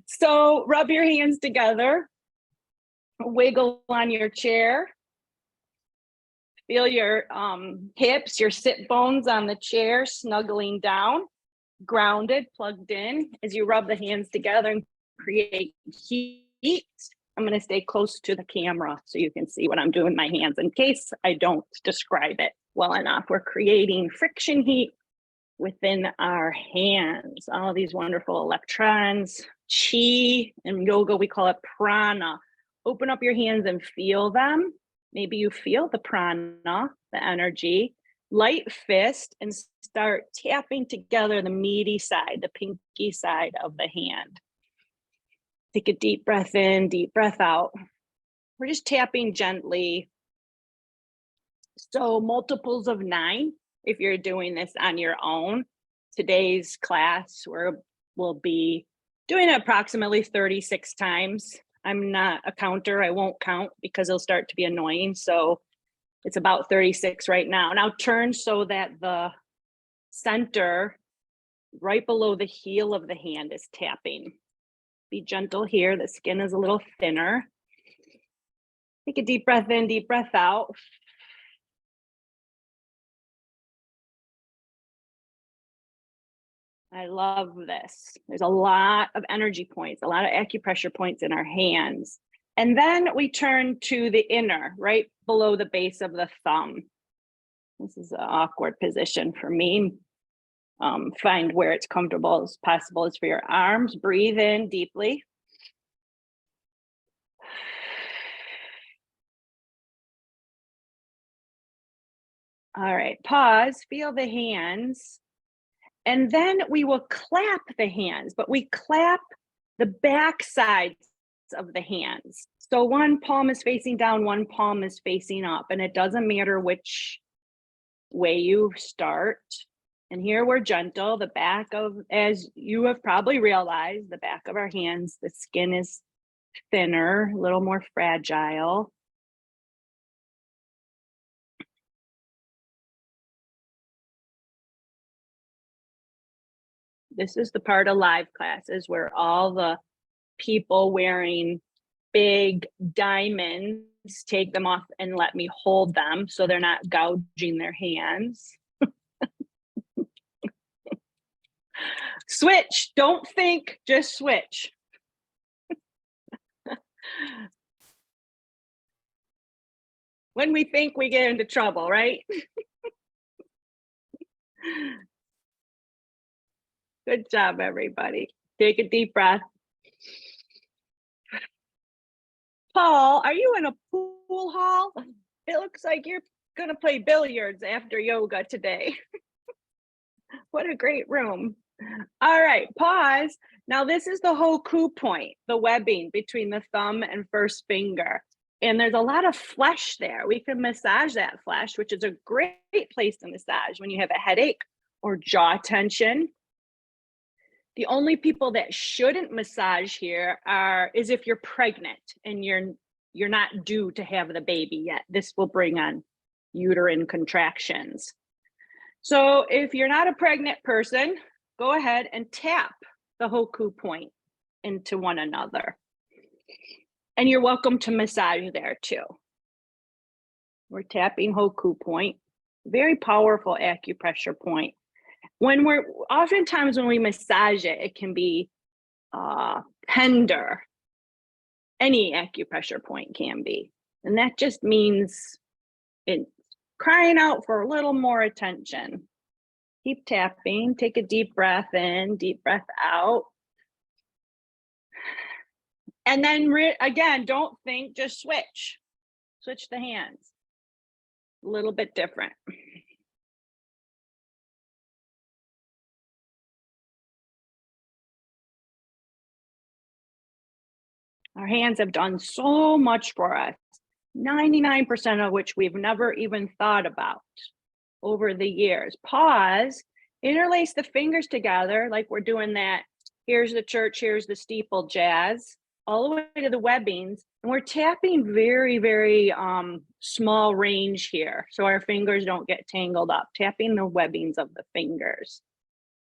So rub your hands together, wiggle on your chair. Feel your hips, your sit bones on the chair, snuggling down, grounded, plugged in. As you rub the hands together and create heat, I'm going to stay close to the camera so you can see what I'm doing with my hands in case I don't describe it well enough. We're creating friction heat within our hands. All these wonderful electrons, chi. In yoga, we call it prana. Open up your hands and feel them. Maybe you feel the prana, the energy. Light fist and start tapping together the meaty side, the pinky side of the hand. Take a deep breath in, deep breath out. We're just tapping gently. So multiples of 9, if you're doing this on your own. Today's class, we'll be doing it approximately 36 times. I'm not a counter, I won't count because it'll start to be annoying. So it's about 36 right now. Now turn so that the center right below the heel of the hand is tapping. Be gentle here, the skin is a little thinner. Take a deep breath in, deep breath out. I love this. There's a lot of energy points, a lot of acupressure points in our hands. And then we turn to the inner, right below the base of the thumb. This is an awkward position for me. Find where it's comfortable as possible is for your arms. Breathe in deeply. All right, pause, feel the hands. And then we will clap the hands, but we clap the back sides of the hands. So one palm is facing down, one palm is facing up, and it doesn't matter which way you start. And here we're gentle. The back of, as you have probably realized, the back of our hands, the skin is thinner, a little more fragile. This is the part of live classes where all the people wearing big diamonds take them off and let me hold them so they're not gouging their hands. Switch, don't think, just switch. When we think, we get into trouble, right? Good job, everybody. Take a deep breath. Paul, are you in a pool hall? It looks like you're gonna play billiards after yoga today. What a great room. All right, pause. Now this is the hoku point, the webbing between the thumb and first finger. And there's a lot of flesh there. We can massage that flesh, which is a great place to massage when you have a headache or jaw tension. The only people that shouldn't massage here is if you're pregnant and you're not due to have the baby yet. This will bring on uterine contractions. So if you're not a pregnant person, go ahead and tap the hoku point into one another. And you're welcome to massage there too. We're tapping hoku point, very powerful acupressure point. Oftentimes when we massage it, it can be tender. Any acupressure point can be. And that just means it's crying out for a little more attention. Keep tapping, take a deep breath in, deep breath out. And then again, don't think, just switch. Switch the hands. A little bit different. Our hands have done so much for us, 99% of which we've never even thought about over the years. Pause, interlace the fingers together like we're doing that. Here's the church, here's the steeple jazz, all the way to the webbings. And we're tapping very, very small range here so our fingers don't get tangled up, tapping the webbings of the fingers.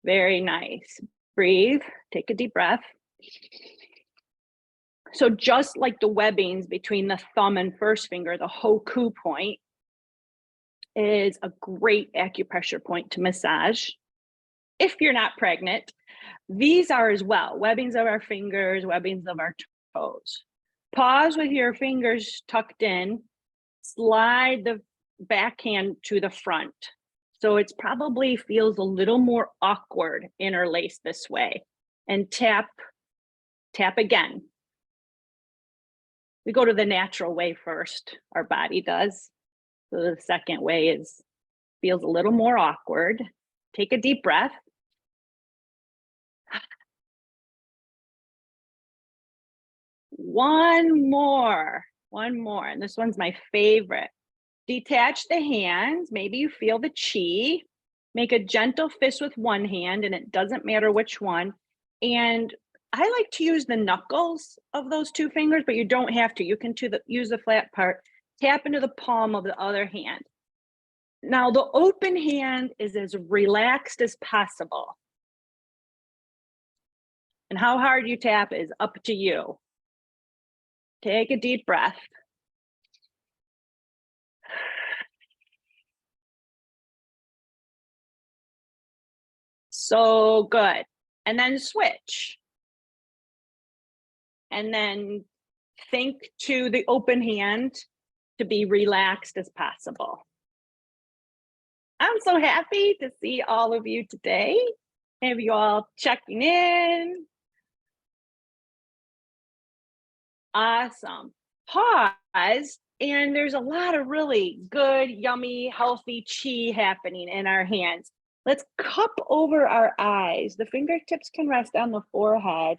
Very nice. Breathe, take a deep breath. So just like the webbings between the thumb and first finger, the Hoku point is a great acupressure point to massage. If you're not pregnant, these are as well, webbings of our fingers, webbings of our toes. Pause with your fingers tucked in, slide the backhand to the front. So it's probably feels a little more awkward interlaced this way. And tap again. We go to the natural way first, our body does. So the second way feels a little more awkward. Take a deep breath. One more, and this one's my favorite. Detach the hands, maybe you feel the chi. Make a gentle fist with one hand, and it doesn't matter which one. And I like to use the knuckles of those two fingers, but you don't have to. You can use the flat part, tap into the palm of the other hand. Now, the open hand is as relaxed as possible. And how hard you tap is up to you. Take a deep breath. So good. And then switch. And then think to the open hand to be relaxed as possible. I'm so happy to see all of you today. Have you all checking in? Awesome. Pause, and there's a lot of really good, yummy, healthy chi happening in our hands. Let's cup over our eyes. The fingertips can rest on the forehead.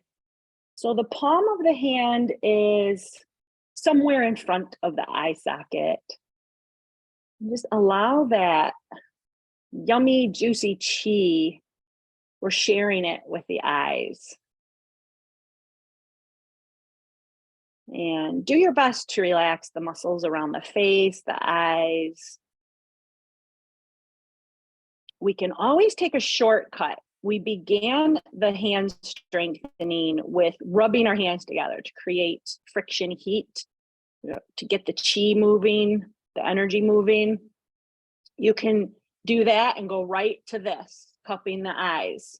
So the palm of the hand is somewhere in front of the eye socket. Just allow that yummy, juicy chi. We're sharing it with the eyes. And do your best to relax the muscles around the face, the eyes. We can always take a shortcut. We began the hand strengthening with rubbing our hands together to create friction heat, to get the chi moving, the energy moving. You can do that and go right to this, cupping the eyes,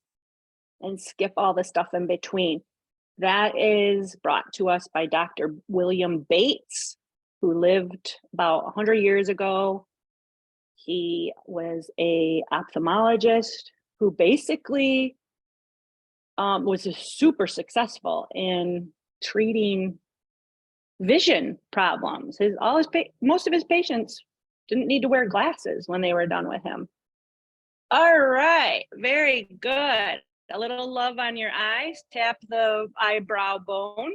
and skip all the stuff in between. That is brought to us by Dr. William Bates, who lived about 100 years ago. He was an ophthalmologist who basically was super successful in treating vision problems. Most of his patients didn't need to wear glasses when they were done with him. All right, very good. A little love on your eyes. Tap the eyebrow bone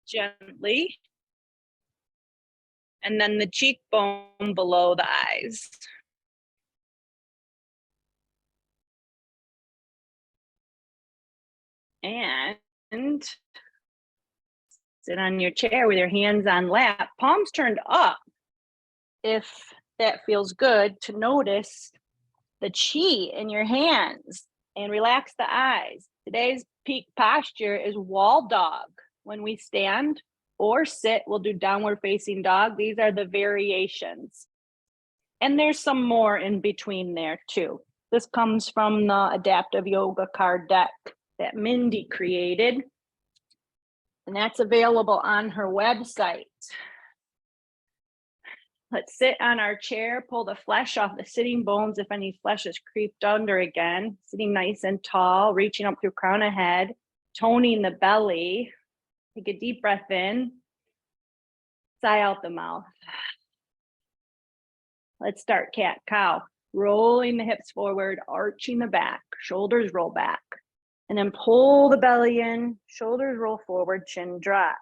gently. And then the cheekbone below the eyes. And sit on your chair with your hands on lap, palms turned up. If that feels good, to notice the chi in your hands and relax the eyes. Today's peak posture is wall dog. When we stand or sit, we'll do downward facing dog. These are the variations. And there's some more in between there too. This comes from the adaptive yoga card deck that Mandy created. And that's available on her website. Let's sit on our chair, pull the flesh off the sitting bones if any flesh is creeped under again. Sitting nice and tall, reaching up through crown of head, toning the belly. Take a deep breath in, sigh out the mouth. Let's start cat-cow. Rolling the hips forward, arching the back, shoulders roll back. And then pull the belly in, shoulders roll forward, chin drops.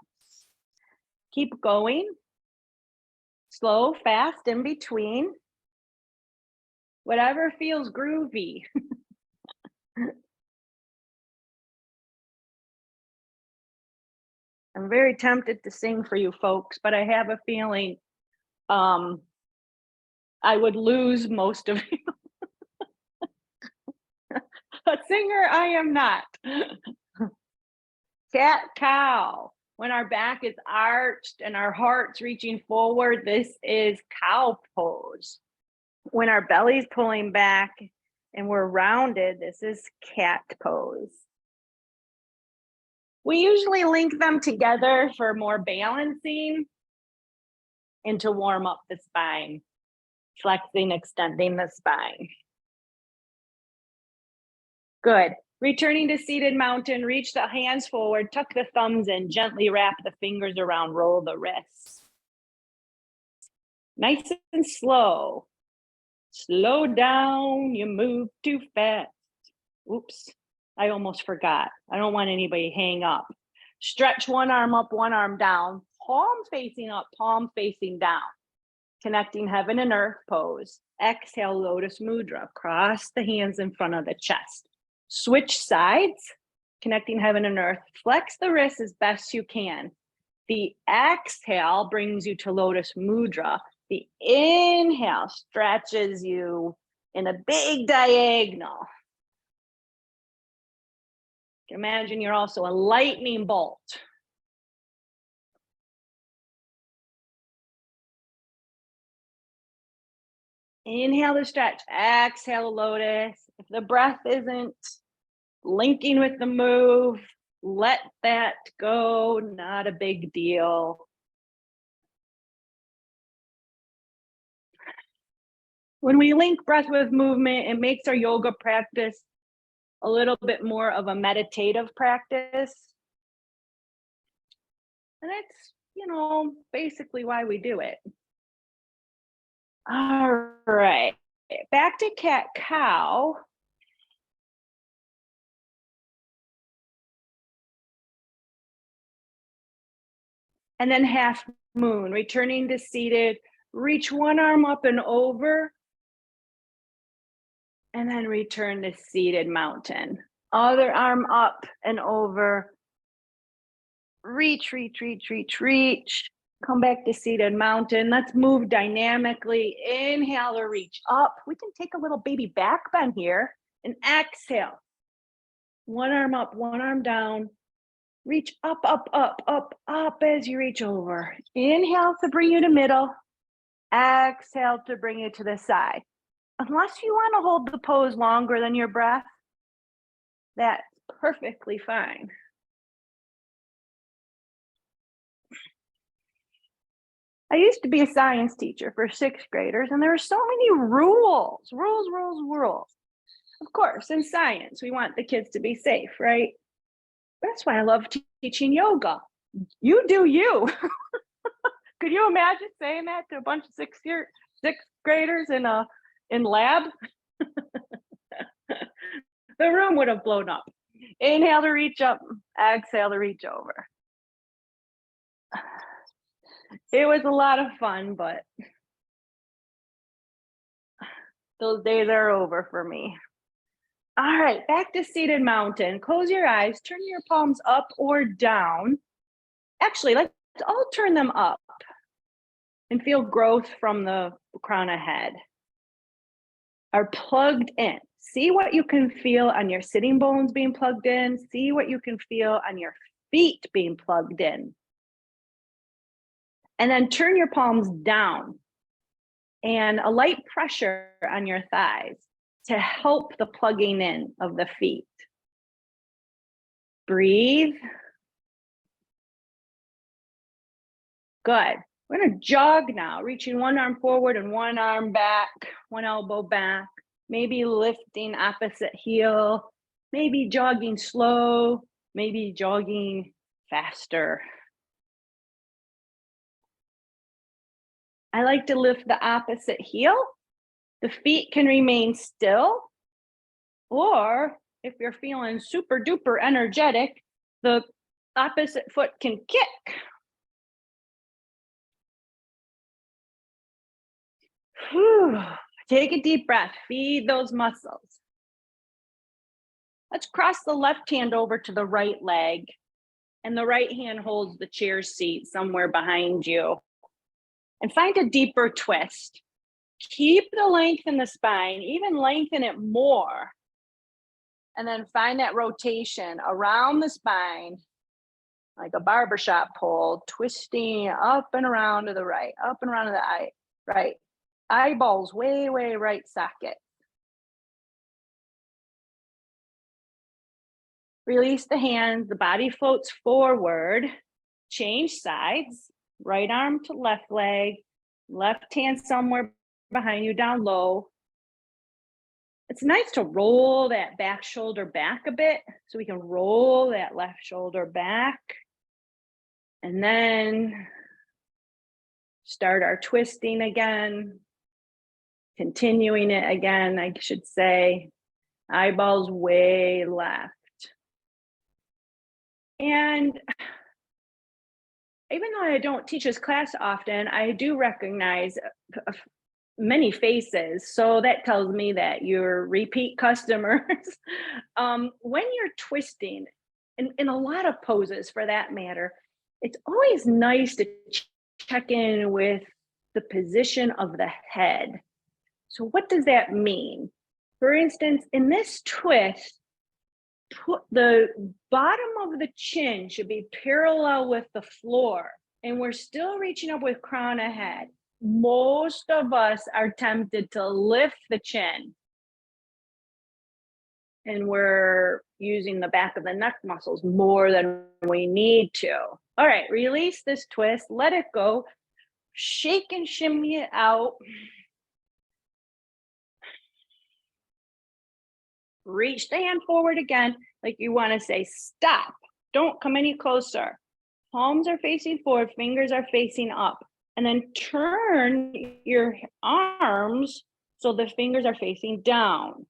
Keep going. Slow, fast, in between. Whatever feels groovy. I'm very tempted to sing for you folks, but I have a feeling I would lose most of you. A singer I am not. Cat-cow. When our back is arched and our heart's reaching forward, this is cow pose. When our belly's pulling back and we're rounded, this is cat pose. We usually link them together for more balancing and to warm up the spine, flexing, extending the spine. Good. Returning to seated mountain, reach the hands forward, tuck the thumbs in, gently wrap the fingers around, roll the wrists. Nice and slow. Slow down, you move too fast. Oops, I almost forgot. I don't want anybody to hang up. Stretch one arm up, one arm down, palm facing up, palm facing down. Connecting heaven and earth pose. Exhale, lotus mudra. Cross the hands in front of the chest. Switch sides, connecting heaven and earth. Flex the wrists as best you can. The exhale brings you to lotus mudra. The inhale stretches you in a big diagonal. Imagine you're also a lightning bolt. Inhale to stretch, exhale lotus. If the breath isn't linking with the move, let that go, not a big deal. When we link breath with movement, it makes our yoga practice a little bit more of a meditative practice. And that's, basically why we do it. All right, back to cat-cow. And then half moon, returning to seated, reach one arm up and over, and then return to seated mountain. Other arm up and over, reach, reach, reach, reach, reach. Come back to seated mountain. Let's move dynamically. Inhale to reach up. We can take a little baby back bend here and exhale. One arm up, one arm down. Reach up, up, up, up, up as you reach over. Inhale to bring you to middle. Exhale to bring you to the side. Unless you want to hold the pose longer than your breath, that's perfectly fine. I used to be a science teacher for sixth graders, and there were so many rules. Of course, in science, we want the kids to be safe, right? That's why I love teaching yoga. You do you. Could you imagine saying that to a bunch of sixth graders in lab? The room would have blown up. Inhale to reach up, exhale to reach over. It was a lot of fun, but those days are over for me. All right, back to seated mountain. Close your eyes, turn your palms up or down. Actually, let's all turn them up and feel growth from the crown of head. Are plugged in. See what you can feel on your sitting bones being plugged in. See what you can feel on your feet being plugged in. And then turn your palms down and a light pressure on your thighs to help the plugging in of the feet. Breathe. Good. We're going to jog now, reaching one arm forward and one arm back, one elbow back, maybe lifting opposite heel, maybe jogging slow, maybe jogging faster. I like to lift the opposite heel. The feet can remain still, or if you're feeling super duper energetic, the opposite foot can kick. Whew. Take a deep breath, feed those muscles. Let's cross the left hand over to the right leg, and the right hand holds the chair seat somewhere behind you. And find a deeper twist. Keep the length in the spine, even lengthen it more. And then find that rotation around the spine like a barbershop pole, twisting up and around to the right, up and around to the right. Eyeballs way, way right socket. Release the hands, the body floats forward, change sides, right arm to left leg, left hand somewhere behind you down low. It's nice to roll that back shoulder back a bit, so we can roll that left shoulder back. And then start our twisting again, continuing it again, I should say. Eyeballs way left. And even though I don't teach this class often, I do recognize many faces. So that tells me that you're repeat customers. When you're twisting, in a lot of poses for that matter, it's always nice to check in with the position of the head. So what does that mean? For instance, in this twist, the bottom of the chin should be parallel with the floor, and we're still reaching up with crown of head. Most of us are tempted to lift the chin, and we're using the back of the neck muscles more than we need to. All right, release this twist, let it go, shake and shimmy it out. Reach the hand forward again, like you want to say, stop, don't come any closer. Palms are facing forward, fingers are facing up. And then turn your arms so the fingers are facing down.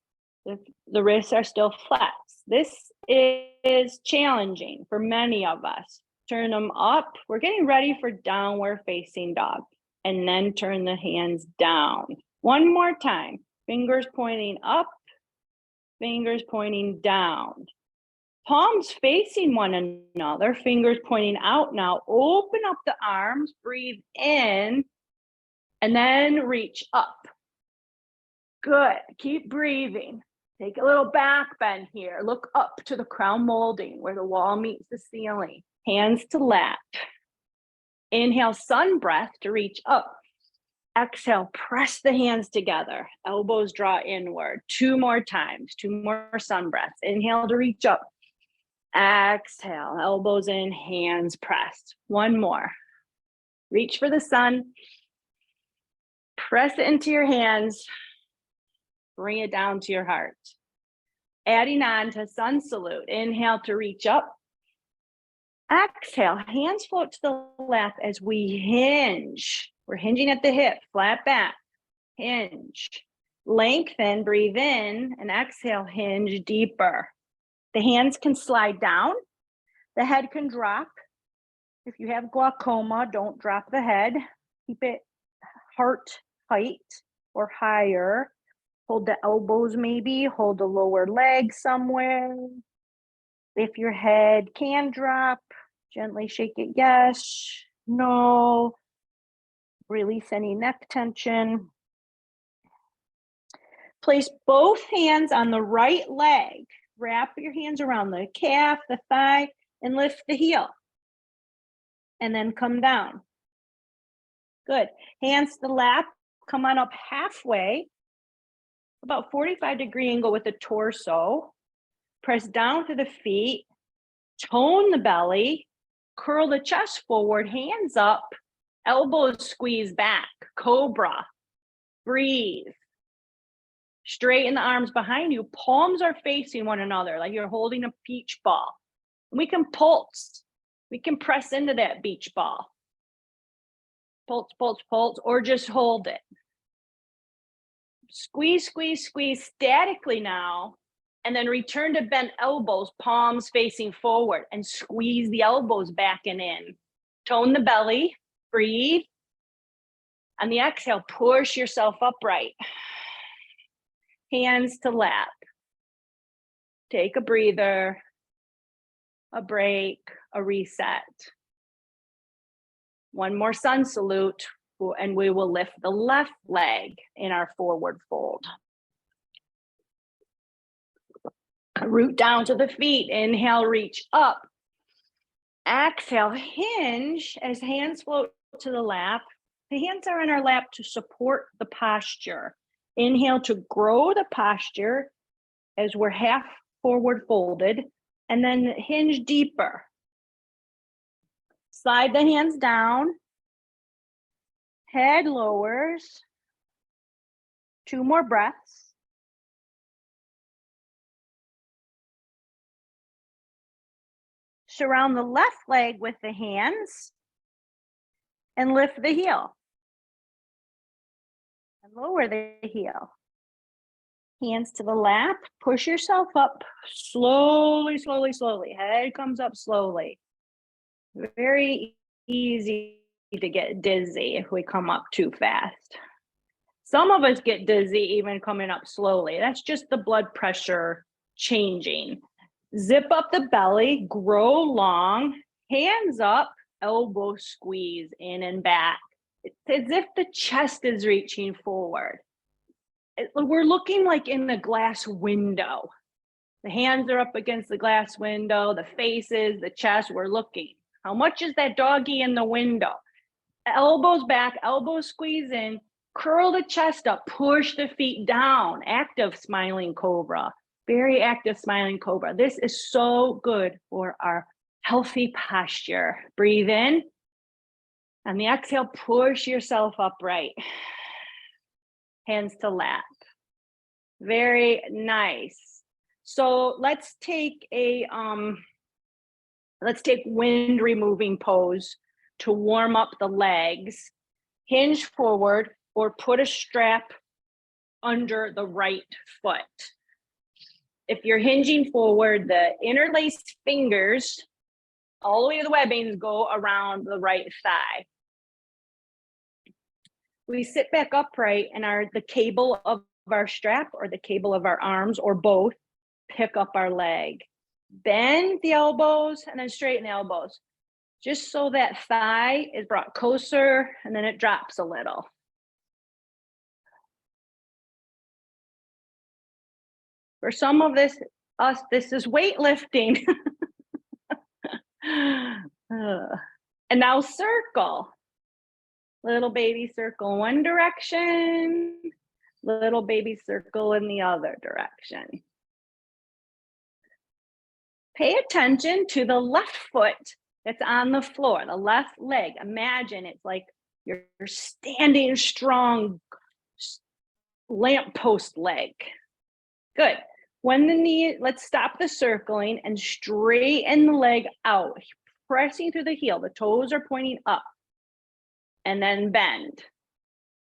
The wrists are still flat. This is challenging for many of us. Turn them up. We're getting ready for downward facing dog. And then turn the hands down. One more time. Fingers pointing up. Fingers pointing down. Palms facing one another, fingers pointing out now. Open up the arms, breathe in, and then reach up. Good, keep breathing. Take a little back bend here. Look up to the crown molding where the wall meets the ceiling. Hands to lap. Inhale, sun breath to reach up. Exhale, press the hands together. Elbows draw inward. 2 more times, 2 more sun breaths. Inhale to reach up. Exhale, elbows in, hands pressed. 1 more. Reach for the sun. Press it into your hands. Bring it down to your heart. Adding on to sun salute. Inhale to reach up. Exhale, hands float to the left as we hinge. We're hinging at the hip, flat back, hinge. Lengthen, breathe in, and exhale, hinge deeper. The hands can slide down. The head can drop. If you have glaucoma, don't drop the head. Keep it heart height or higher. Hold the elbows maybe, hold the lower leg somewhere. If your head can drop, gently shake it yes, no. Release any neck tension. Place both hands on the right leg. Wrap your hands around the calf, the thigh, and lift the heel. And then come down. Good. Hands to the lap. Come on up halfway. About 45-degree angle with the torso. Press down to the feet. Tone the belly. Curl the chest forward. Hands up. Elbows squeeze back. Cobra. Breathe. Straighten the arms behind you. Palms are facing one another like you're holding a beach ball. We can pulse. We can press into that beach ball. Pulse, pulse, pulse, or just hold it. Squeeze, squeeze, squeeze statically now, and then return to bent elbows, palms facing forward, and squeeze the elbows back and in. Tone the belly, breathe. On the exhale, push yourself upright. Hands to lap. Take a breather, a break, a reset. 1 more sun salute, and we will lift the left leg in our forward fold. Root down to the feet. Inhale, reach up. Exhale, hinge as hands float to the lap. The hands are in our lap to support the posture. Inhale to grow the posture as we're half forward folded, and then hinge deeper. Slide the hands down, head lowers. 2 more breaths. Surround the left leg with the hands and lift the heel. And lower the heel. Hands to the lap, push yourself up slowly, slowly, slowly. Head comes up slowly. Very easy to get dizzy if we come up too fast. Some of us get dizzy even coming up slowly. That's just the blood pressure changing. Zip up the belly, grow long, hands up, elbow squeeze in and back. It's as if the chest is reaching forward. We're looking like in the glass window. The hands are up against the glass window, the faces, the chest, we're looking. How much is that doggy in the window? Elbows back, elbows squeeze in, curl the chest up, push the feet down. Active smiling cobra, very active smiling cobra. This is so good for our healthy posture. Breathe in. On the exhale, push yourself upright. Hands to lap. Very nice. So let's take a wind removing pose to warm up the legs. Hinge forward or put a strap under the right foot. If you're hinging forward, the interlaced fingers all the way to the webbings go around the right thigh. We sit back upright and the cable of our strap or the cable of our arms or both pick up our leg. Bend the elbows and then straighten the elbows, just so that thigh is brought closer and then it drops a little. For some of this is weightlifting. And now circle. Little baby circle in one direction, little baby circle in the other direction. Pay attention to the left foot that's on the floor, the left leg. Imagine it's like you're standing strong, lamppost leg. Good. When the knee, let's stop the circling and straighten the leg out, pressing through the heel. The toes are pointing up. And then bend.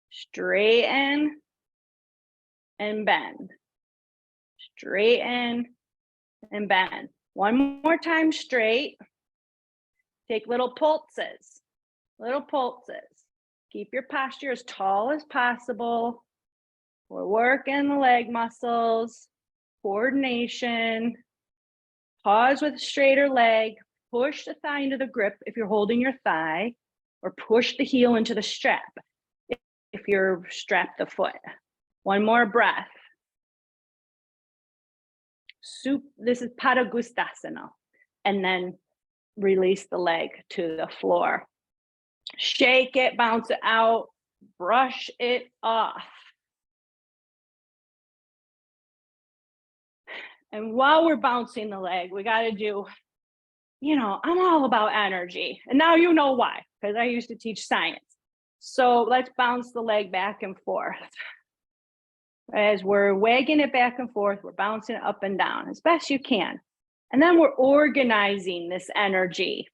Straighten and bend. Straighten and bend. One more time straight. Take little pulses. Little pulses. Keep your posture as tall as possible. We're working the leg muscles. Coordination. Pause with a straighter leg. Push the thigh into the grip if you're holding your thigh. Or push the heel into the strap if you're strapped the foot. One more breath. This is Padangusthasana. And then release the leg to the floor. Shake it, bounce it out, brush it off. And while we're bouncing the leg, we got to do, I'm all about energy. And now you know why, because I used to teach science. So let's bounce the leg back and forth. As we're wagging it back and forth, we're bouncing it up and down as best you can. And then we're organizing this energy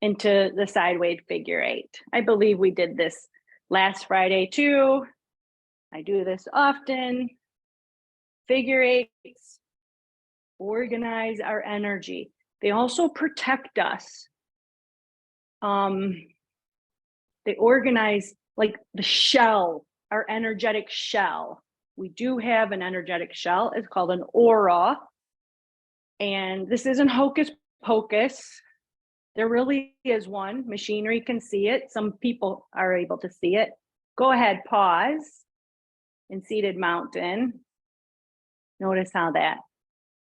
into the sideways figure 8. I believe we did this last Friday too. I do this often. Figure 8s organize our energy. They also protect us. They organize like the shell, our energetic shell. We do have an energetic shell. It's called an aura. And this isn't hocus pocus. There really is one. Machinery can see it. Some people are able to see it. Go ahead, pause in seated mountain. Notice how that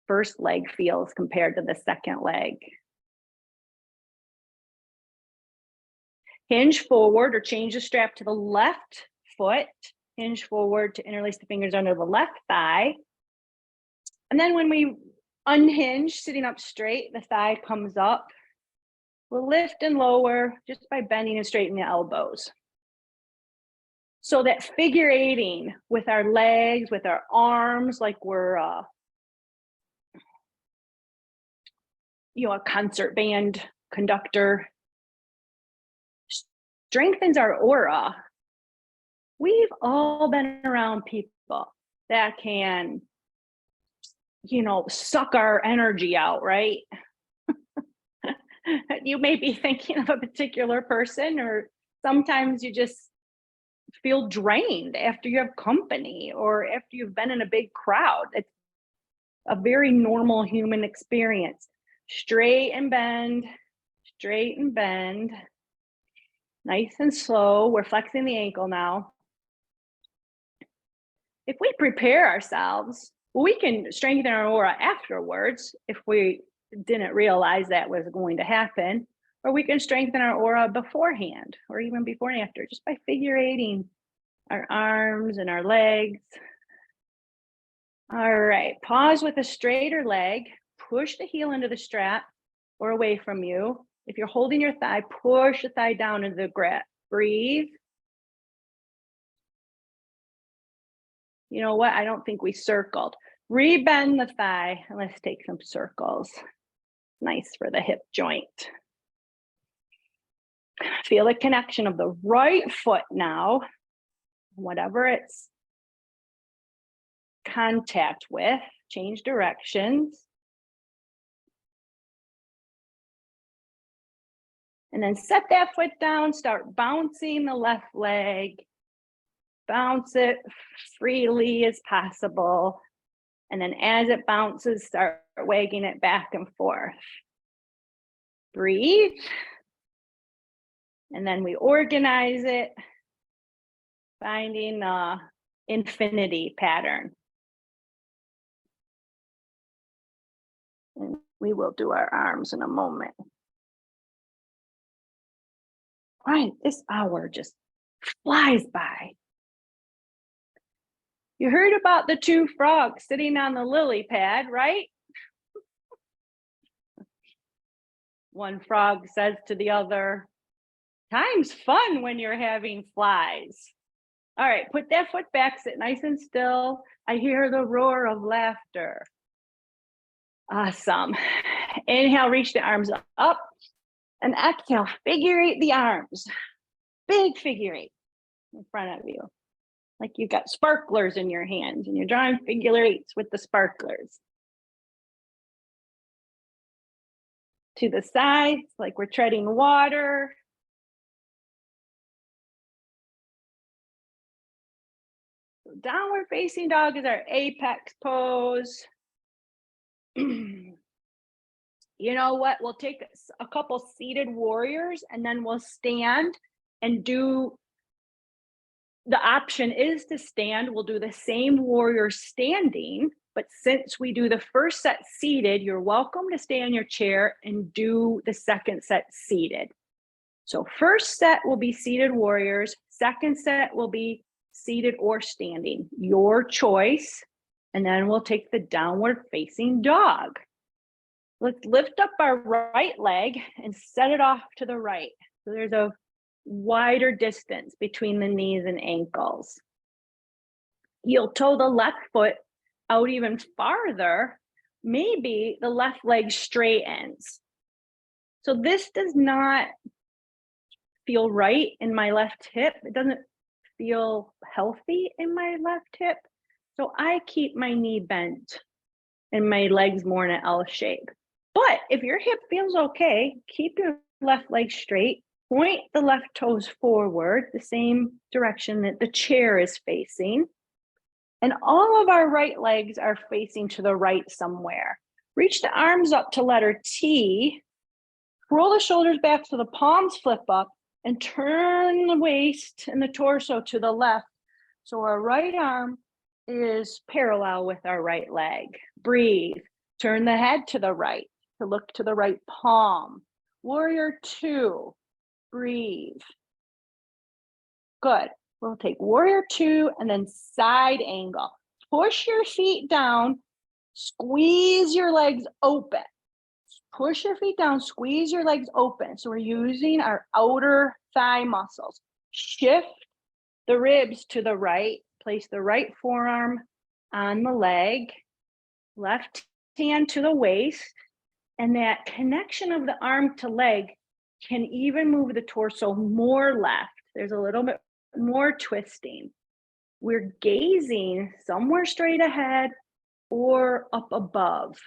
first leg feels compared to the second leg. Hinge forward or change the strap to the left foot. Hinge forward to interlace the fingers under the left thigh. And then when we unhinge, sitting up straight, the thigh comes up. We'll lift and lower just by bending and straightening the elbows. So that figure eighting with our legs, with our arms, like we're a concert band conductor, strengthens our aura. We've all been around people that can, suck our energy out, right? You may be thinking of a particular person, or sometimes you just feel drained after you have company or after you've been in a big crowd. It's a very normal human experience. Straight and bend, straight and bend. Nice and slow. We're flexing the ankle now. If we prepare ourselves, we can strengthen our aura afterwards if we didn't realize that was going to happen, or we can strengthen our aura beforehand or even before and after just by figure eighting our arms and our legs. All right, pause with a straighter leg, push the heel into the strap or away from you. If you're holding your thigh, push the thigh down into the grip. Breathe. You know what? I don't think we circled. Rebend the thigh and let's take some circles. Nice for the hip joint. Feel the connection of the right foot now, whatever it's contact with, change directions. And then set that foot down, start bouncing the left leg. Bounce it freely as possible. And then as it bounces, start wagging it back and forth. Breathe. And then we organize it, finding the infinity pattern. And we will do our arms in a moment. All right, this hour just flies by. You heard about the two frogs sitting on the lily pad, right? One frog says to the other, "Time's fun when you're having flies." All right, put that foot back, sit nice and still. I hear the roar of laughter. Awesome. Inhale, reach the arms up. And exhale, figure eight the arms. Big figure eight in front of you. Like you've got sparklers in your hands and you're drawing figure eights with the sparklers. To the sides, like we're treading water. So downward facing dog is our apex pose. You know what? We'll take a couple seated warriors and then we'll stand and do. The option is to stand. We'll do the same warrior standing, but since we do the first set seated, you're welcome to stay in your chair and do the second set seated. So first set will be seated warriors. Second set will be seated or standing, your choice. And then we'll take the downward facing dog. Let's lift up our right leg and set it off to the right. So there's a wider distance between the knees and ankles. You'll toe the left foot out even farther. Maybe the left leg straightens. So this does not feel right in my left hip. It doesn't feel healthy in my left hip. So I keep my knee bent and my legs more in an L shape. But if your hip feels okay, keep your left leg straight. Point the left toes forward, the same direction that the chair is facing. And all of our right legs are facing to the right somewhere. Reach the arms up to letter T. Roll the shoulders back so the palms flip up and turn the waist and the torso to the left. So our right arm is parallel with our right leg. Breathe. Turn the head to the right to look to the right palm. Warrior two. Breathe. Good. We'll take warrior two and then side angle. Push your feet down, squeeze your legs open. Push your feet down, squeeze your legs open. So we're using our outer thigh muscles. Shift the ribs to the right, place the right forearm on the leg, left hand to the waist, and that connection of the arm to leg can even move the torso more left. There's a little bit more twisting. We're gazing somewhere straight ahead or up above,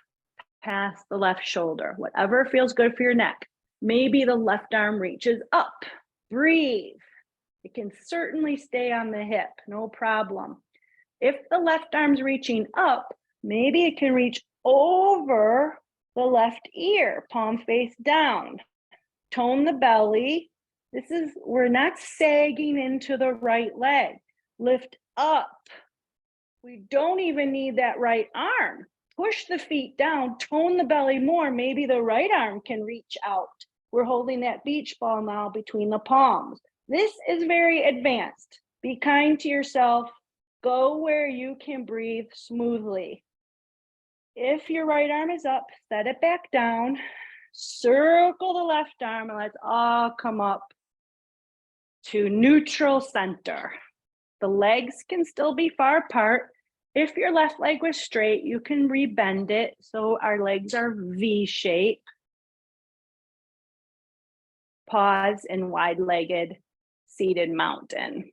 past the left shoulder, whatever feels good for your neck. Maybe the left arm reaches up. Breathe. It can certainly stay on the hip, no problem. If the left arm's reaching up, maybe it can reach over the left ear, palm face down. Tone the belly. We're not sagging into the right leg. Lift up. We don't even need that right arm. Push the feet down, tone the belly more. Maybe the right arm can reach out. We're holding that beach ball now between the palms. This is very advanced. Be kind to yourself. Go where you can breathe smoothly. If your right arm is up, set it back down. Circle the left arm and let's all come up to neutral center. The legs can still be far apart. If your left leg was straight, you can rebend it so our legs are V-shape. Pause in wide-legged seated mountain.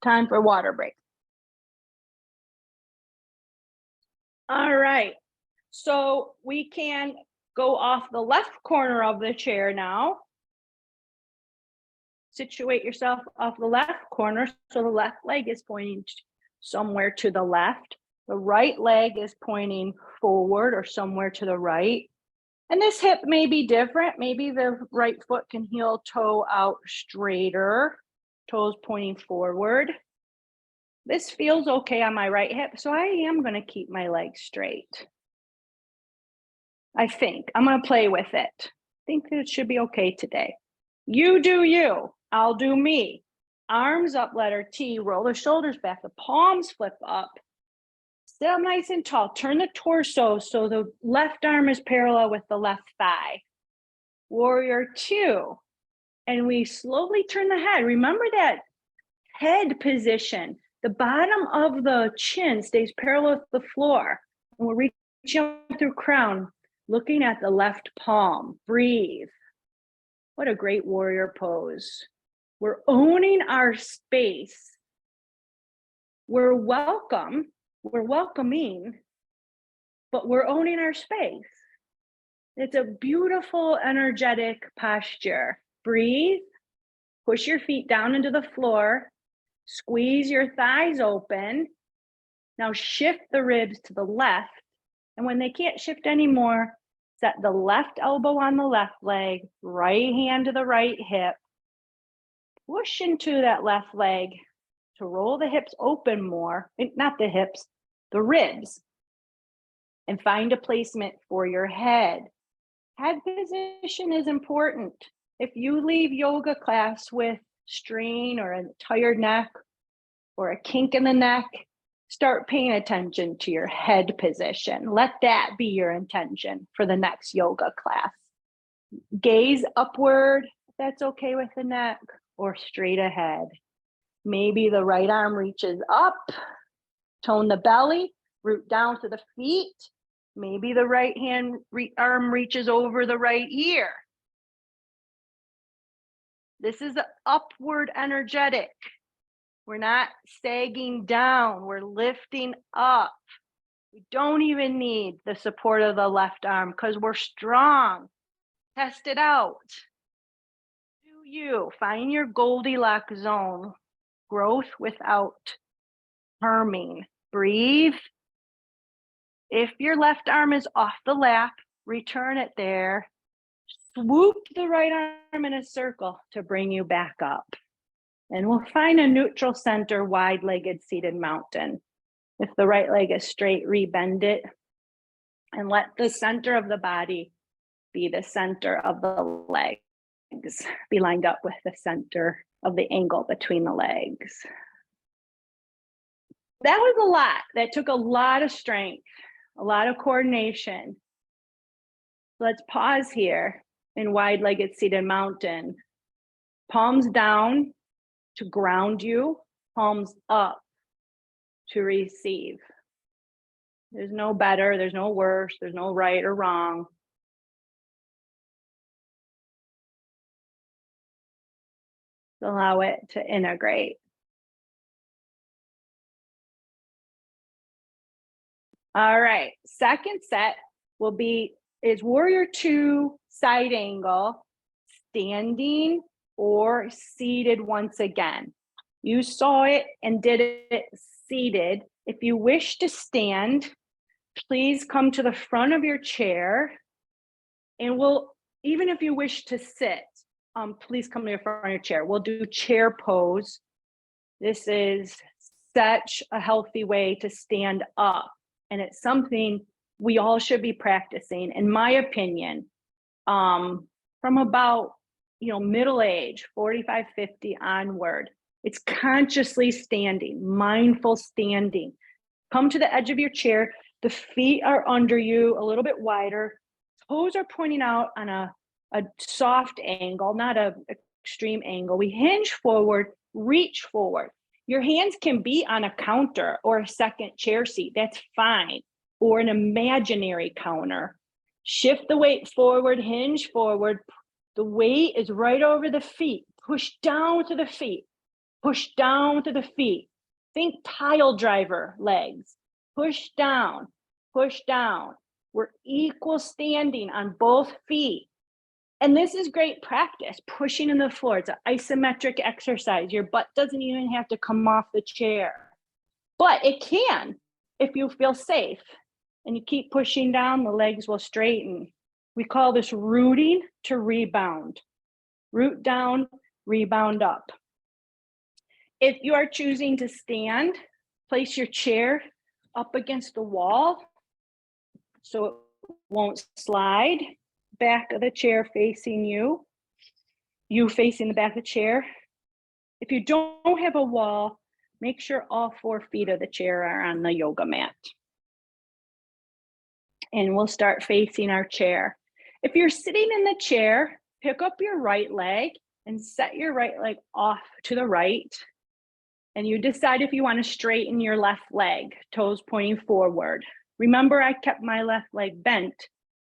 Time for water break. All right, so we can go off the left corner of the chair now. Situate yourself off the left corner so the left leg is pointing somewhere to the left. The right leg is pointing forward or somewhere to the right. And this hip may be different. Maybe the right foot can heel toe out straighter, toes pointing forward. This feels okay on my right hip, so I am going to keep my legs straight. I think I'm going to play with it. I think that it should be okay today. You do you. I'll do me. Arms up, letter T, roll the shoulders back, the palms flip up. Sit up nice and tall. Turn the torso so the left arm is parallel with the left thigh. Warrior two. And we slowly turn the head. Remember that head position. The bottom of the chin stays parallel with the floor. And we're reaching up through crown, looking at the left palm. Breathe. What a great warrior pose. We're owning our space. We're welcoming, but we're owning our space. It's a beautiful, energetic posture. Breathe, push your feet down into the floor, squeeze your thighs open. Now shift the ribs to the left. And when they can't shift anymore, set the left elbow on the left leg, right hand to the right hip. Push into that left leg to roll the hips open more, not the hips, the ribs. And find a placement for your head. Head position is important. If you leave yoga class with strain or a tired neck or a kink in the neck, start paying attention to your head position. Let that be your intention for the next yoga class. Gaze upward, if that's okay with the neck, or straight ahead. Maybe the right arm reaches up, tone the belly, root down to the feet. Maybe the right arm reaches over the right ear. This is upward energetic. We're not sagging down, we're lifting up. We don't even need the support of the left arm because we're strong. Test it out. Do you find your Goldilocks zone? Growth without harming. Breathe. If your left arm is off the lap, return it there. Swoop the right arm in a circle to bring you back up. And we'll find a neutral center, wide-legged seated mountain. If the right leg is straight, rebend it. And let the center of the body be the center of the leg. be lined up with the center of the angle between the legs. That was a lot. That took a lot of strength, a lot of coordination. Let's pause here in wide-legged seated mountain. Palms down to ground you, palms up to receive. There's no better, there's no worse, there's no right or wrong. Allow it to integrate. All right, second set is warrior 2 side angle, standing or seated once again. You saw it and did it seated. If you wish to stand, please come to the front of your chair, and even if you wish to sit, please come to the front of your chair. We'll do chair pose. This is such a healthy way to stand up, and it's something we all should be practicing, in my opinion, from about middle age, 45, 50 onward. It's consciously standing, mindful standing. Come to the edge of your chair. The feet are under you, a little bit wider. Toes are pointing out on a soft angle, not an extreme angle. We hinge forward, reach forward. Your hands can be on a counter or a second chair seat. That's fine. Or an imaginary counter. Shift the weight forward, hinge forward. The weight is right over the feet. Push down to the feet. Push down to the feet. Think pile driver legs. Push down, push down. We're equal standing on both feet. And this is great practice, pushing in the floor. It's an isometric exercise. Your butt doesn't even have to come off the chair. But it can if you feel safe. And you keep pushing down, the legs will straighten. We call this rooting to rebound. Root down, rebound up. If you are choosing to stand, place your chair up against the wall so it won't slide. Back of the chair facing you, you facing the back of the chair. If you don't have a wall, make sure all 4 feet of the chair are on the yoga mat. And we'll start facing our chair. If you're sitting in the chair, pick up your right leg and set your right leg off to the right. And you decide if you want to straighten your left leg, toes pointing forward. Remember, I kept my left leg bent.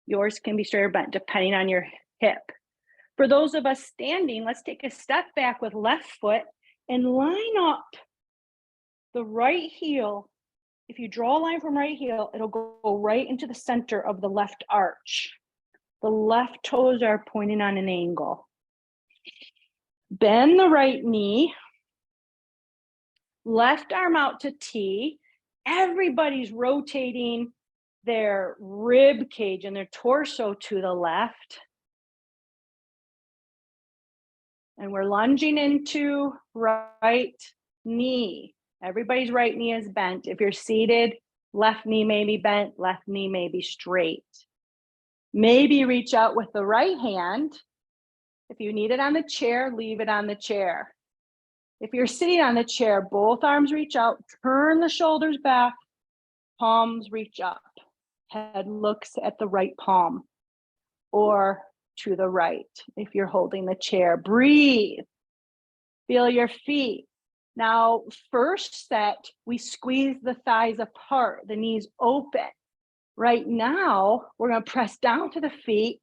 Yours can be straight or bent depending on your hip. For those of us standing, let's take a step back with left foot and line up the right heel. If you draw a line from right heel, it'll go right into the center of the left arch. The left toes are pointing on an angle. Bend the right knee. Left arm out to T. Everybody's rotating their rib cage and their torso to the left. And we're lunging into right knee. Everybody's right knee is bent. If you're seated, left knee may be bent, left knee may be straight. Maybe reach out with the right hand. If you need it on the chair, leave it on the chair. If you're sitting on the chair, both arms reach out, turn the shoulders back, palms reach up. Head looks at the right palm or to the right if you're holding the chair. Breathe. Feel your feet. Now, first set, we squeeze the thighs apart, the knees open. Right now, we're going to press down to the feet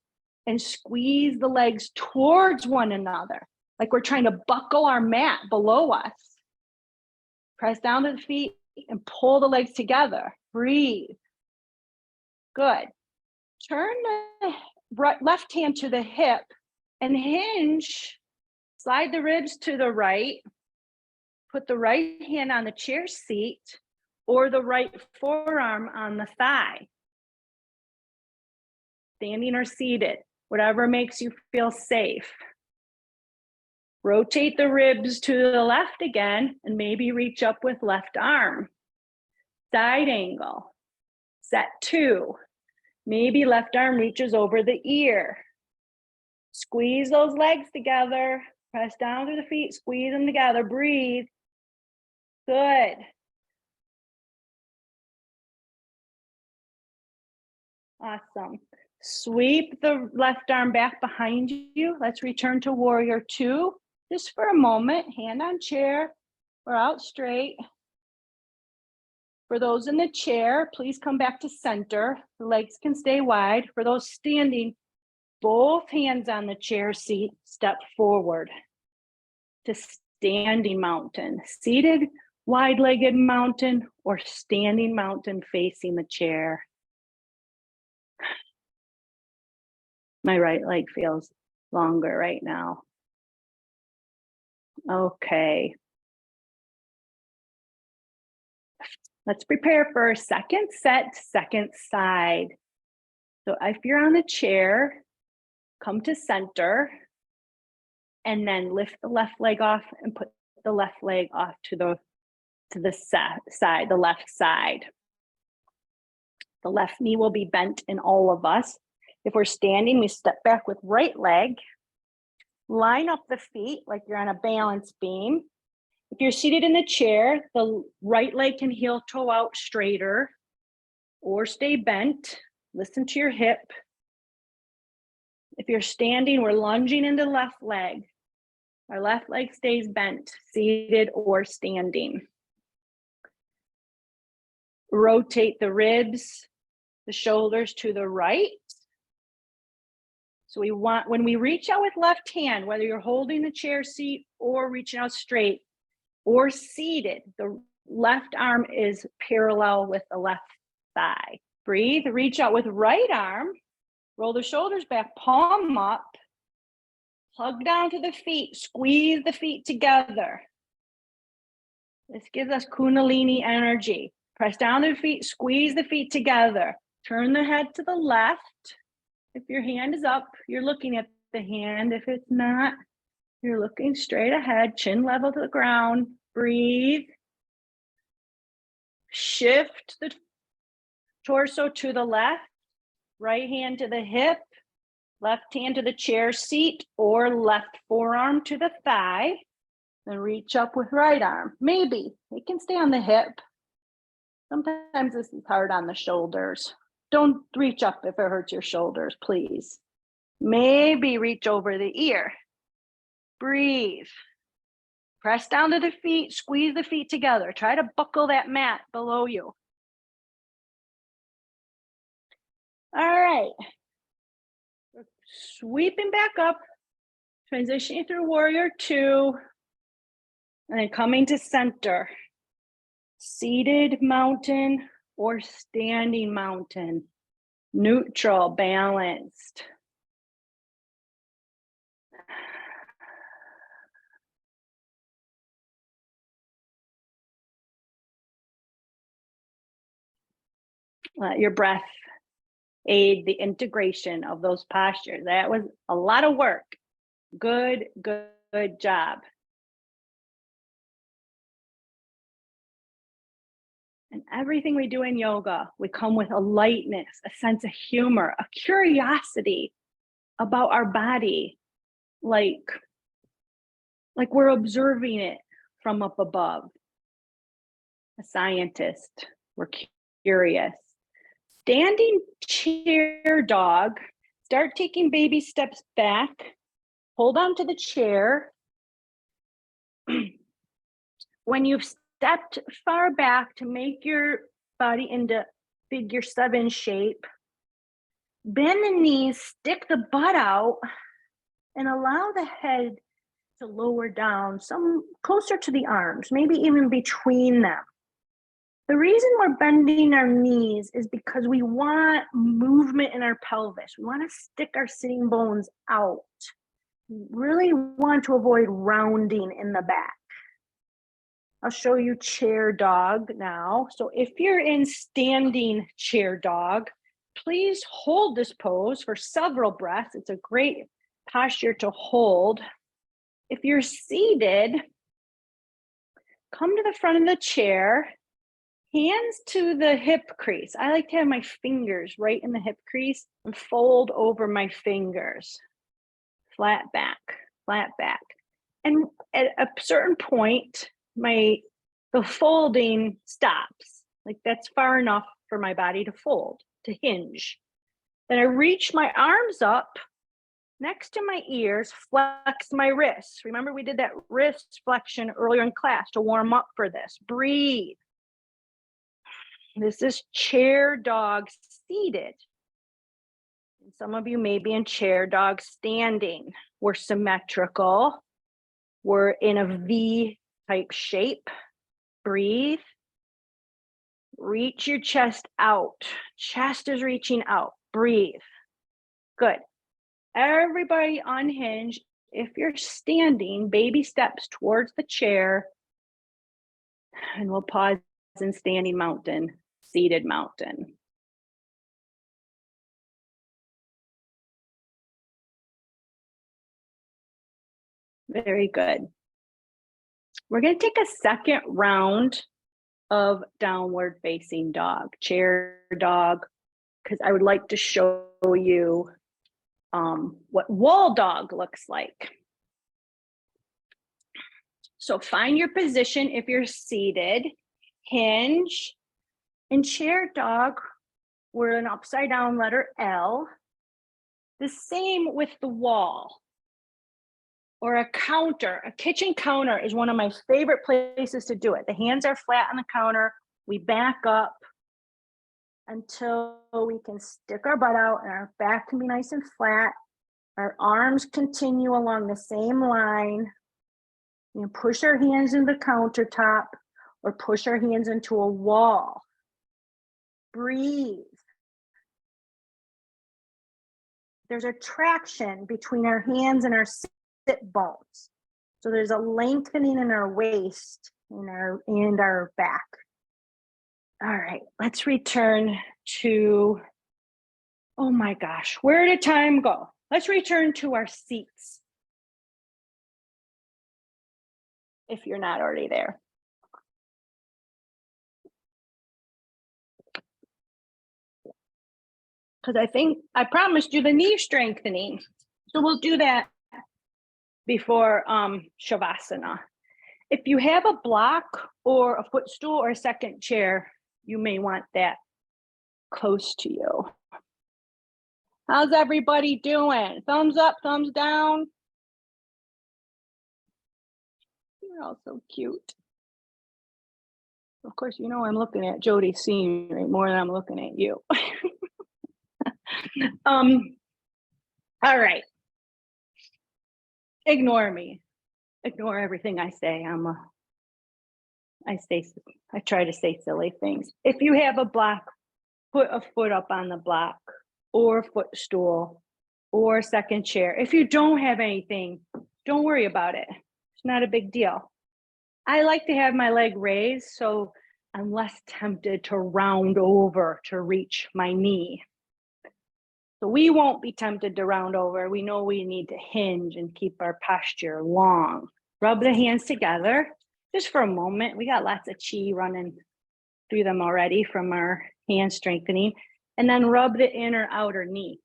and squeeze the legs towards one another, like we're trying to buckle our mat below us. Press down to the feet and pull the legs together. Breathe. Good. Turn the left hand to the hip and hinge. Slide the ribs to the right. Put the right hand on the chair seat or the right forearm on the thigh. Standing or seated, whatever makes you feel safe. Rotate the ribs to the left again and maybe reach up with left arm. Side angle. Set 2. Maybe left arm reaches over the ear. Squeeze those legs together. Press down through the feet, squeeze them together, breathe. Good. Awesome. Sweep the left arm back behind you. Let's return to warrior two. Just for a moment, hand on chair or out straight. For those in the chair, please come back to center. The legs can stay wide. For those standing, both hands on the chair seat, step forward to standing mountain. Seated, wide-legged mountain, or standing mountain facing the chair. My right leg feels longer right now. Okay. Let's prepare for a second set, second side. So if you're on the chair, come to center and then lift the left leg off and put the left leg off to the side, the left side. The left knee will be bent in all of us. If we're standing, we step back with right leg. Line up the feet like you're on a balance beam. If you're seated in the chair, the right leg can heel toe out straighter or stay bent. Listen to your hip. If you're standing, we're lunging into left leg. Our left leg stays bent, seated or standing. Rotate the ribs, the shoulders to the right. So when we reach out with left hand, whether you're holding the chair seat or reaching out straight or seated, the left arm is parallel with the left thigh. Breathe, reach out with right arm, roll the shoulders back, palm up, hug down to the feet, squeeze the feet together. This gives us Kundalini energy. Press down the feet, squeeze the feet together. Turn the head to the left. If your hand is up, you're looking at the hand. If it's not, you're looking straight ahead, chin level to the ground. Breathe. Shift the torso to the left, right hand to the hip, left hand to the chair seat, or left forearm to the thigh. Then reach up with right arm. Maybe it can stay on the hip. Sometimes this is hard on the shoulders. Don't reach up if it hurts your shoulders, please. Maybe reach over the ear. Breathe. Press down to the feet, squeeze the feet together. Try to buckle that mat below you. All right. Sweeping back up, transitioning through warrior two, and then coming to center. Seated mountain or standing mountain. Neutral, balanced. Let your breath aid the integration of those postures. That was a lot of work. Good job. And everything we do in yoga, we come with a lightness, a sense of humor, a curiosity about our body, like we're observing it from up above. A scientist, we're curious. Standing chair dog, start taking baby steps back, hold on to the chair. When you've stepped far back to make your body into figure 7 shape, bend the knees, stick the butt out, and allow the head to lower down some closer to the arms, maybe even between them. The reason we're bending our knees is because we want movement in our pelvis. We want to stick our sitting bones out. We really want to avoid rounding in the back. I'll show you chair dog now. So if you're in standing chair dog, please hold this pose for several breaths. It's a great posture to hold. If you're seated, come to the front of the chair, hands to the hip crease. I like to have my fingers right in the hip crease and fold over my fingers. flat back, flat back. And at a certain point, the folding stops. Like that's far enough for my body to fold, to hinge. Then I reach my arms up next to my ears, flex my wrists. Remember we did that wrist flexion earlier in class to warm up for this. Breathe. This is chair dog seated. And some of you may be in chair dog standing. We're symmetrical. We're in a V type shape. Breathe. Reach your chest out. Chest is reaching out. Breathe. Good. Everybody unhinge. If you're standing, baby steps towards the chair. And we'll pause in standing mountain, seated mountain. Very good. We're going to take a second round of downward facing dog, chair dog, because I would like to show you what wall dog looks like. So find your position if you're seated, hinge. In chair dog, we're an upside down letter L. The same with the wall or a counter. A kitchen counter is one of my favorite places to do it. The hands are flat on the counter. We back up until we can stick our butt out and our back can be nice and flat. Our arms continue along the same line. You can push our hands into the countertop or push our hands into a wall. Breathe. There's a traction between our hands and our sit bones. So there's a lengthening in our waist and our back. All right, let's return to, oh my gosh, where did time go? Let's return to our seats. If you're not already there. Because I think I promised you the knee strengthening. So we'll do that before Shavasana. If you have a block or a footstool or a second chair, you may want that close to you. How's everybody doing? Thumbs up, thumbs down. You're all so cute. Of course, you know I'm looking at Jody's scenery more than I'm looking at you. All right. Ignore me. Ignore everything I say. I try to say silly things. If you have a block, put a foot up on the block or a footstool or a second chair. If you don't have anything, don't worry about it. It's not a big deal. I like to have my leg raised, so I'm less tempted to round over to reach my knee. So we won't be tempted to round over. We know we need to hinge and keep our posture long. Rub the hands together just for a moment. We got lots of chi running through them already from our hand strengthening. And then rub the inner outer knee.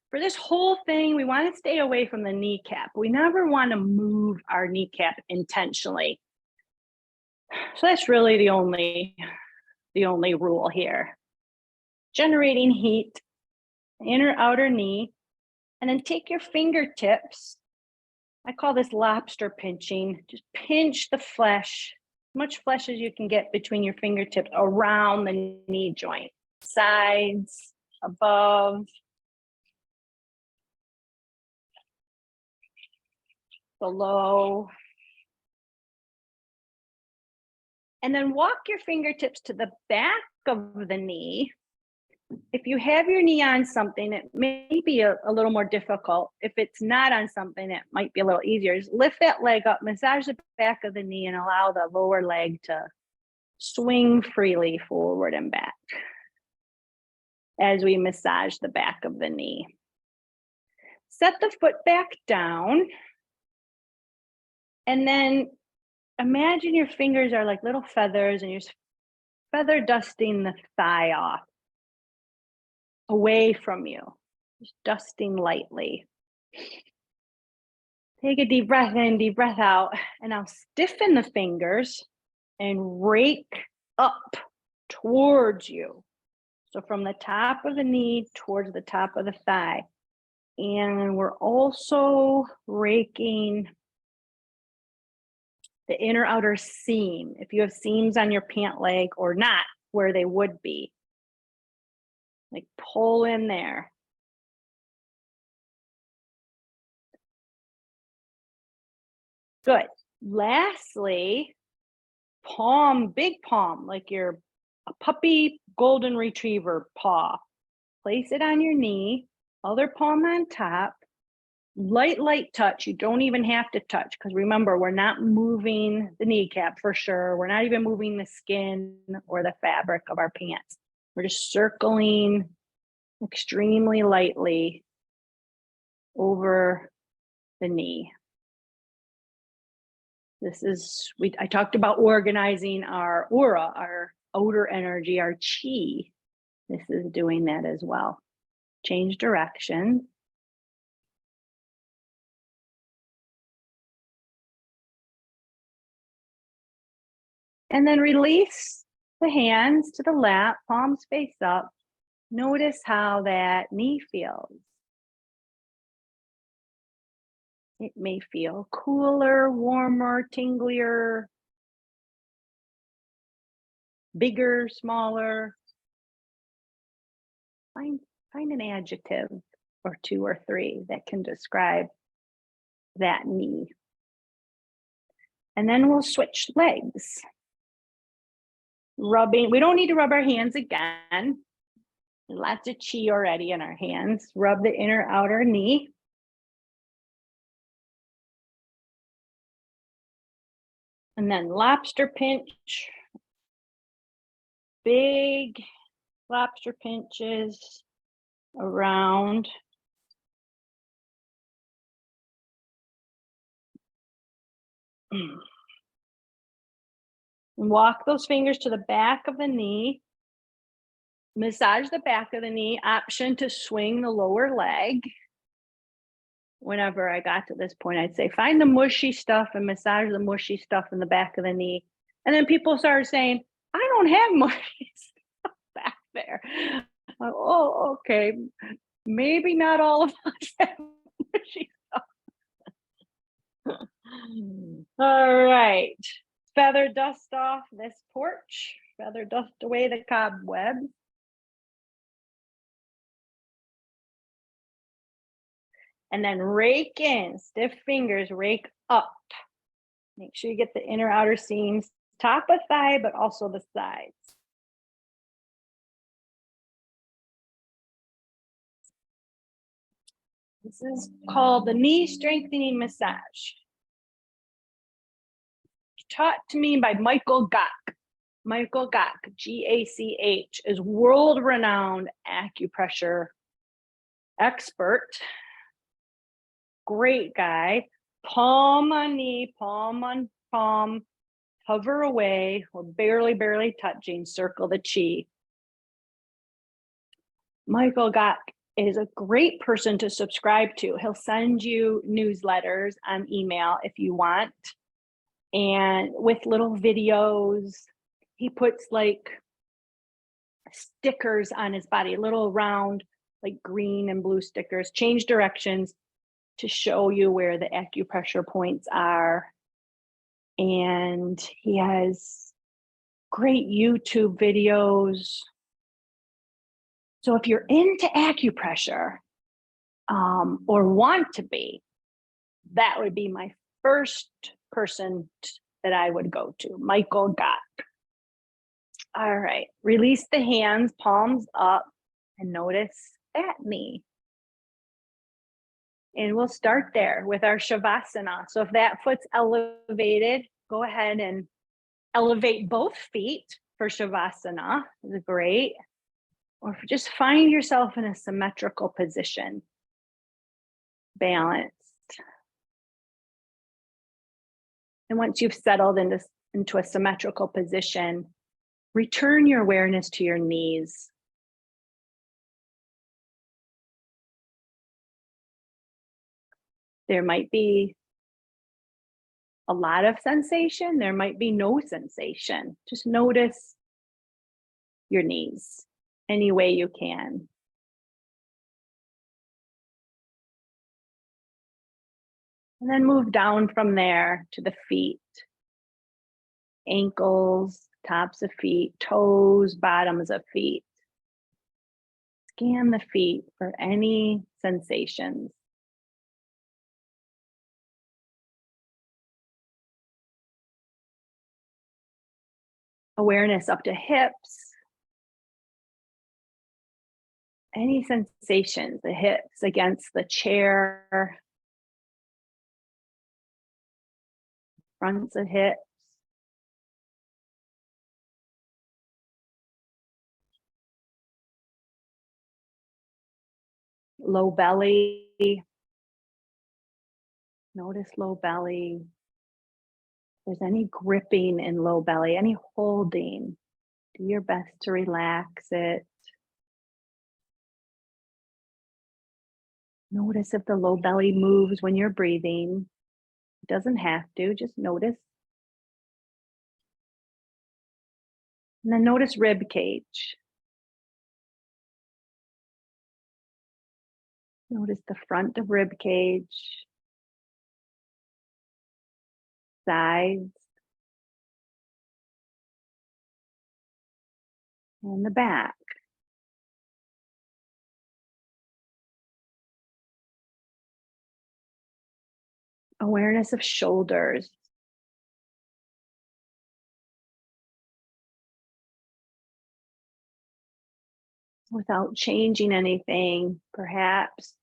For this whole thing, we want to stay away from the kneecap. We never want to move our kneecap intentionally. So that's really the only rule here. Generating heat, inner outer knee, and then take your fingertips. I call this lobster pinching. Just pinch the flesh, as much flesh as you can get between your fingertips around the knee joint, sides, above, below. And then walk your fingertips to the back of the knee. If you have your knee on something, it may be a little more difficult. If it's not on something, it might be a little easier. Just lift that leg up, massage the back of the knee, and allow the lower leg to swing freely forward and back as we massage the back of the knee. Set the foot back down, and then imagine your fingers are like little feathers, and you're feather dusting the thigh off, away from you. Just dusting lightly. Take a deep breath in, deep breath out, and now stiffen the fingers and rake up towards you. So from the top of the knee towards the top of the thigh. And we're also raking the inner outer seam. If you have seams on your pant leg or not, where they would be. Like pull in there. Good. Lastly, palm, big palm, like you're a puppy golden retriever paw. Place it on your knee, other palm on top. Light touch. You don't even have to touch because remember, we're not moving the kneecap for sure. We're not even moving the skin or the fabric of our pants. We're just circling extremely lightly over the knee. This is, I talked about organizing our aura, our outer energy, our chi. This is doing that as well. Change direction. And then release the hands to the lap, palms face up. Notice how that knee feels. It may feel cooler, warmer, tinglier, bigger, smaller. Find an adjective or two or three that can describe that knee. And then we'll switch legs. Rubbing, we don't need to rub our hands again. Lots of chi already in our hands. Rub the inner outer knee. And then lobster pinch. Big lobster pinches around. And walk those fingers to the back of the knee. Massage the back of the knee. Option to swing the lower leg. Whenever I got to this point, I'd say, find the mushy stuff and massage the mushy stuff in the back of the knee. And then people started saying, I don't have mushy stuff back there. Like, oh, okay. Maybe not all of us have mushy stuff. All right. Feather dust off this porch. Feather dust away the cobwebs. And then rake in, stiff fingers, rake up. Make sure you get the inner outer seams, top of thigh, but also the sides. This is called the knee strengthening massage. Taught to me by Michael Gach. Michael Gach, G-A-C-H, is world-renowned acupressure expert. Great guy. Palm on knee, palm on palm, hover away. We're barely touching, circle the chi. Michael Gach is a great person to subscribe to. He'll send you newsletters on email if you want. And with little videos, he puts like stickers on his body, little round, like green and blue stickers, change directions to show you where the acupressure points are. And he has great YouTube videos. So if you're into acupressure or want to be, that would be my first person that I would go to, Michael Gach. All right, release the hands, palms up, and notice that knee. And we'll start there with our Shavasana. So if that foot's elevated, go ahead and elevate both feet for Shavasana. It's great. Or just find yourself in a symmetrical position, balanced. And once you've settled into a symmetrical position, return your awareness to your knees. There might be a lot of sensation, there might be no sensation. Just notice your knees any way you can. And then move down from there to the feet, ankles, tops of feet, toes, bottoms of feet. Scan the feet for any sensations. Awareness up to hips. Any sensations, the hips against the chair, fronts of hips. Low belly. Notice low belly. If there's any gripping in low belly, any holding, do your best to relax it. Notice if the low belly moves when you're breathing. It doesn't have to, just notice. And then notice rib cage. Notice the front of rib cage, sides, and the back. Awareness of shoulders. Without changing anything, perhaps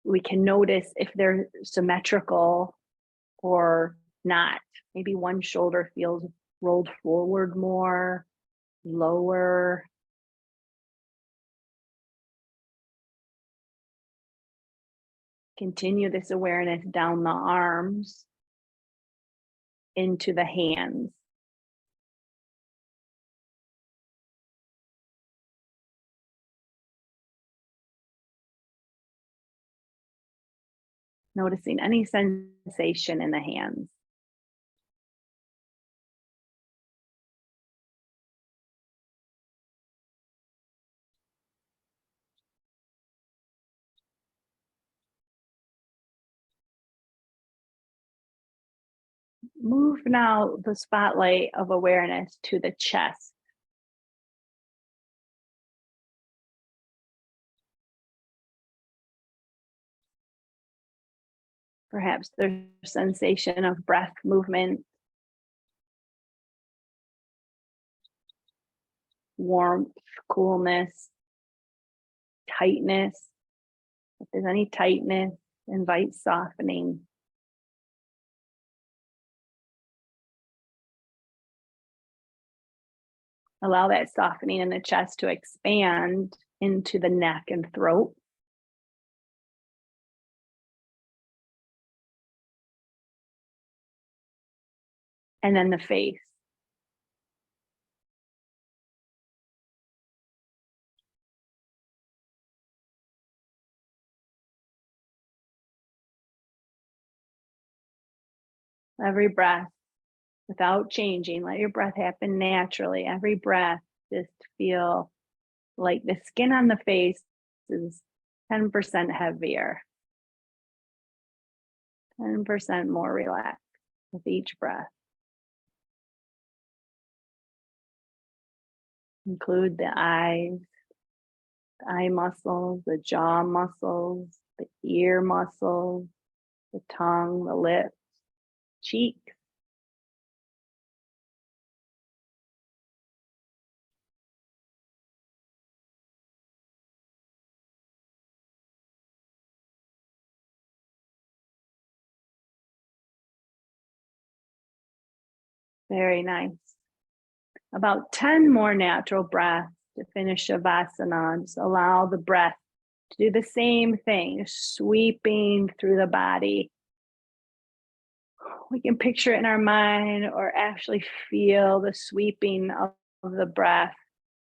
we can notice if they're symmetrical or not. Maybe one shoulder feels rolled forward more, lower. Continue this awareness down the arms into the hands. Noticing any sensation in the hands. Move now the spotlight of awareness to the chest. Perhaps there's a sensation of breath movement, warmth, coolness, tightness. If there's any tightness, invite softening. Allow that softening in the chest to expand into the neck and throat. And then the face. Every breath, without changing, let your breath happen naturally. Every breath, just feel like the skin on the face is 10% heavier, 10% more relaxed with each breath. Include the eyes, the eye muscles, the jaw muscles, the ear muscles, the tongue, the lips, cheeks. Very nice. About 10 more natural breaths to finish Shavasana. Just allow the breath to do the same thing, sweeping through the body. We can picture it in our mind or actually feel the sweeping of the breath.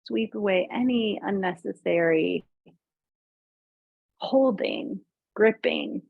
Sweep away any unnecessary holding, gripping.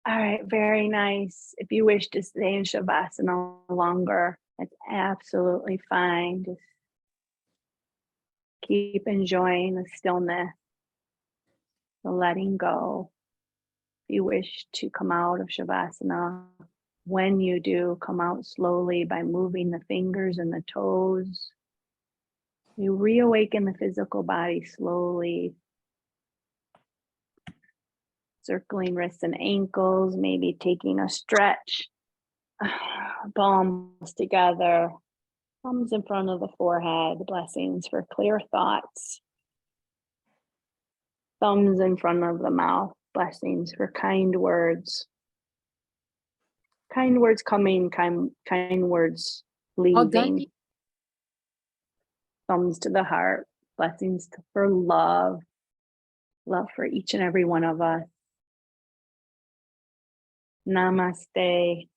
All right, very nice. If you wish to stay in Shavasana longer, that's absolutely fine. Just keep enjoying the stillness, the letting go. If you wish to come out of Shavasana, when you do, come out slowly by moving the fingers and the toes. You reawaken the physical body slowly, circling wrists and ankles, maybe taking a stretch, palms together, thumbs in front of the forehead, blessings for clear thoughts, thumbs in front of the mouth, blessings for kind words coming, kind words leaving, thumbs to the heart, blessings for love for each and every one of us. Namaste.